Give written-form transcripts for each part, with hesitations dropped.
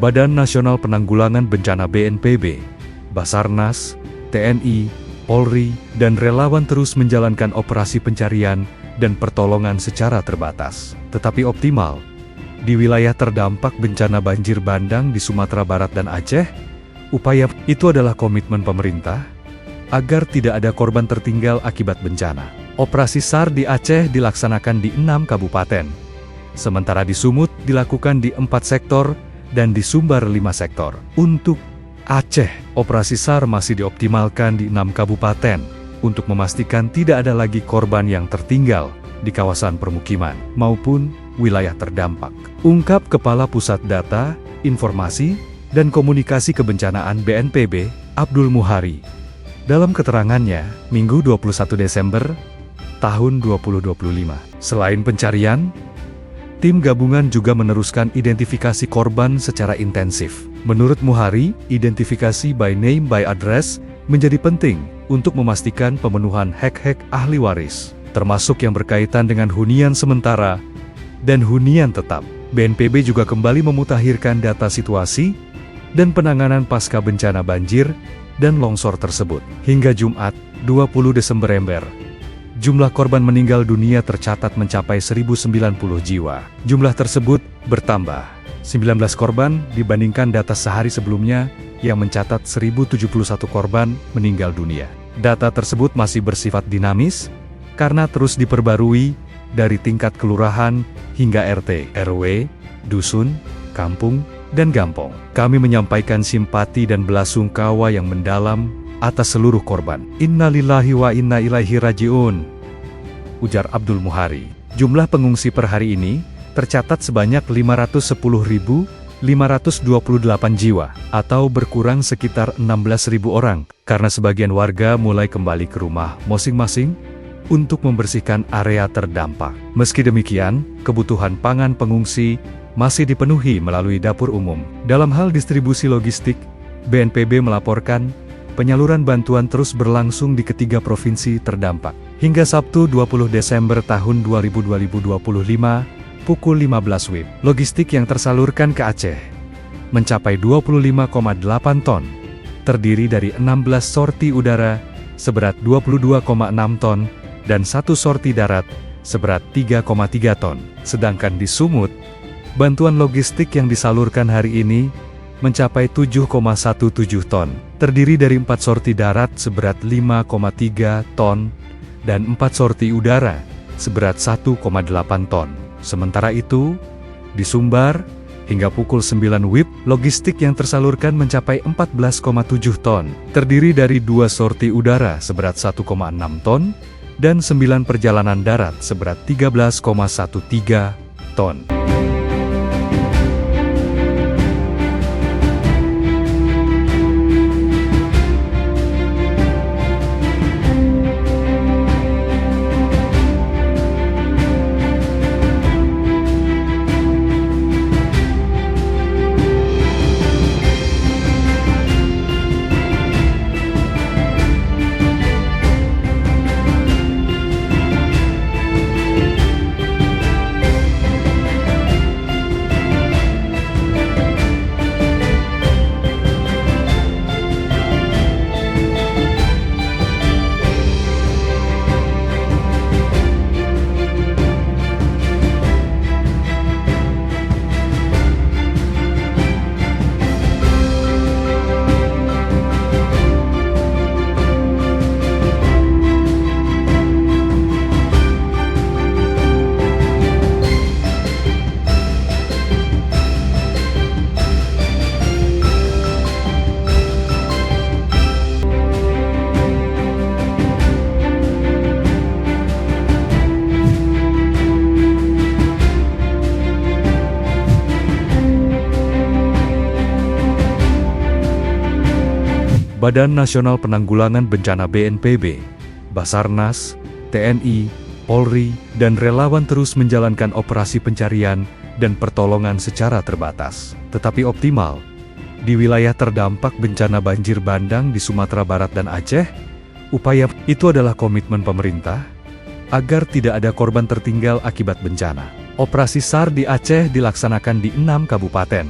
Badan Nasional Penanggulangan Bencana BNPB, Basarnas, TNI, Polri, dan relawan terus menjalankan operasi pencarian dan pertolongan secara terbatas, tetapi optimal. Di wilayah terdampak bencana banjir bandang di Sumatera Barat dan Aceh, upaya itu adalah komitmen pemerintah agar tidak ada korban tertinggal akibat bencana. Operasi SAR di Aceh dilaksanakan di 6 kabupaten, sementara di Sumut dilakukan di 4 sektor dan di Sumbar 5 sektor. Untuk Aceh, operasi SAR masih dioptimalkan di 6 kabupaten untuk memastikan tidak ada lagi korban yang tertinggal di kawasan permukiman maupun wilayah terdampak. Ungkap Kepala Pusat Data, Informasi, dan Komunikasi Kebencanaan BNPB, Abdul Muhari. Dalam keterangannya, Minggu 21 Desember tahun 2025. Selain pencarian, tim gabungan juga meneruskan identifikasi korban secara intensif. Menurut Muhari, identifikasi by name by address menjadi penting untuk memastikan pemenuhan hak-hak ahli waris, termasuk yang berkaitan dengan hunian sementara dan hunian tetap. BNPB juga kembali memutakhirkan data situasi dan penanganan pasca bencana banjir dan longsor tersebut. Hingga Jumat, 20 Desember, jumlah korban meninggal dunia tercatat mencapai 1.090 jiwa. Jumlah tersebut bertambah 19 korban dibandingkan data sehari sebelumnya yang mencatat 1.071 korban meninggal dunia. Data tersebut masih bersifat dinamis karena terus diperbarui dari tingkat kelurahan hingga RT, RW, dusun, kampung, dan gampong. Kami menyampaikan simpati dan belasungkawa yang mendalam atas seluruh korban. Innalillahi wa inna ilaihi raji'un, ujar Abdul Muhari. Jumlah pengungsi per hari ini tercatat sebanyak 510.528 jiwa, atau berkurang sekitar 16.000 orang, karena sebagian warga mulai kembali ke rumah masing-masing untuk membersihkan area terdampak. Meski demikian, kebutuhan pangan pengungsi masih dipenuhi melalui dapur umum. Dalam hal distribusi logistik, BNPB melaporkan penyaluran bantuan terus berlangsung di ketiga provinsi terdampak. Hingga Sabtu 20 Desember tahun 2025, pukul 15 WIB, logistik yang tersalurkan ke Aceh mencapai 25,8 ton, terdiri dari 16 sorti udara seberat 22,6 ton dan 1 sorti darat seberat 3,3 ton. Sedangkan di Sumut, bantuan logistik yang disalurkan hari ini mencapai 7,17 ton, terdiri dari 4 sorti darat seberat 5,3 ton dan 4 sorti udara seberat 1,8 ton. Sementara itu, di Sumbar, hingga pukul 9 WIB, logistik yang tersalurkan mencapai 14,7 ton, terdiri dari 2 sorti udara seberat 1,6 ton dan 9 perjalanan darat seberat 13,13 ton. Badan Nasional Penanggulangan Bencana BNPB, Basarnas, TNI, Polri, dan relawan terus menjalankan operasi pencarian dan pertolongan secara terbatas, tetapi optimal. Di wilayah terdampak bencana banjir bandang di Sumatera Barat dan Aceh, upaya itu adalah komitmen pemerintah agar tidak ada korban tertinggal akibat bencana. Operasi SAR di Aceh dilaksanakan di 6 kabupaten,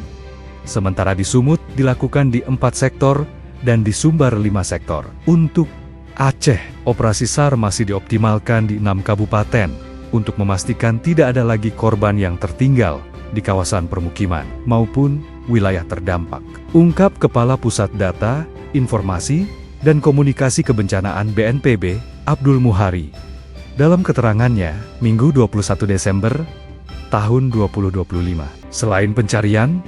sementara di Sumut dilakukan di 4 sektor dan di Sumbar 5 sektor. Untuk Aceh, operasi SAR masih dioptimalkan di 6 kabupaten untuk memastikan tidak ada lagi korban yang tertinggal di kawasan permukiman maupun wilayah terdampak. Ungkap Kepala Pusat Data, Informasi, dan Komunikasi Kebencanaan BNPB, Abdul Muhari. Dalam keterangannya, Minggu 21 Desember tahun 2025. Selain pencarian,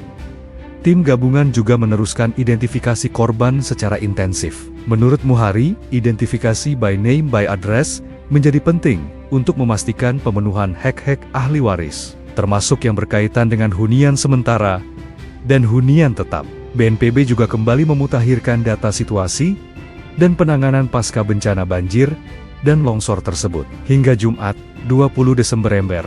tim gabungan juga meneruskan identifikasi korban secara intensif. Menurut Muhari, identifikasi by name by address menjadi penting untuk memastikan pemenuhan hak-hak ahli waris, termasuk yang berkaitan dengan hunian sementara dan hunian tetap. BNPB juga kembali memutakhirkan data situasi dan penanganan pasca bencana banjir dan longsor tersebut. Hingga Jumat, 20 Desember,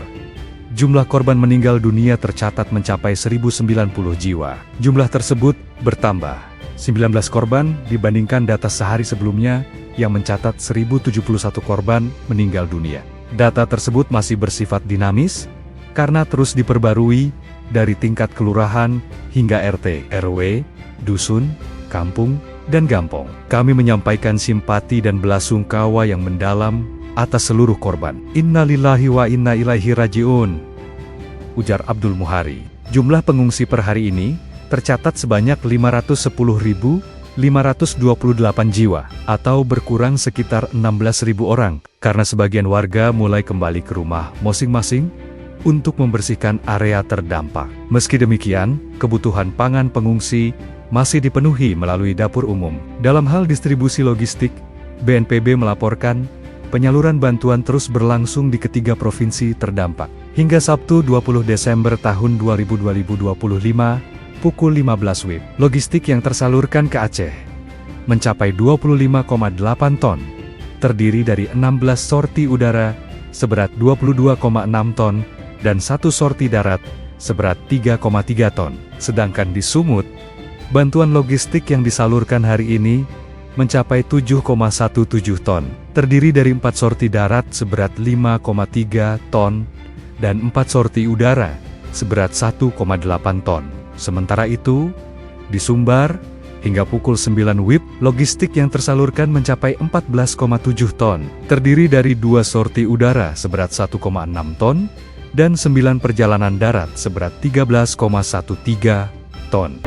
jumlah korban meninggal dunia tercatat mencapai 1.090 jiwa. Jumlah tersebut bertambah 19 korban dibandingkan data sehari sebelumnya yang mencatat 1.071 korban meninggal dunia. Data tersebut masih bersifat dinamis karena terus diperbarui dari tingkat kelurahan hingga RT, RW, dusun, kampung, dan gampong. Kami menyampaikan simpati dan belasungkawa yang mendalam atas seluruh korban. Innalillahi wa inna ilaihi raji'un, ujar Abdul Muhari. Jumlah pengungsi per hari ini tercatat sebanyak 510.528 jiwa, atau berkurang sekitar 16.000 orang, karena sebagian warga mulai kembali ke rumah masing-masing untuk membersihkan area terdampak. Meski demikian, kebutuhan pangan pengungsi masih dipenuhi melalui dapur umum. Dalam hal distribusi logistik, BNPB melaporkan penyaluran bantuan terus berlangsung di ketiga provinsi terdampak. Hingga Sabtu 20 Desember tahun 2025, pukul 15 WIB, logistik yang tersalurkan ke Aceh mencapai 25,8 ton, terdiri dari 16 sorti udara seberat 22,6 ton, dan 1 sorti darat seberat 3,3 ton. Sedangkan di Sumut, bantuan logistik yang disalurkan hari ini mencapai 7,17 ton, terdiri dari 4 sorti darat seberat 5,3 ton, dan 4 sorti udara seberat 1,8 ton. Sementara itu, di Sumbar, hingga pukul 9 WIB, logistik yang tersalurkan mencapai 14,7 ton, terdiri dari 2 sorti udara seberat 1,6 ton, dan 9 perjalanan darat seberat 13,13 ton.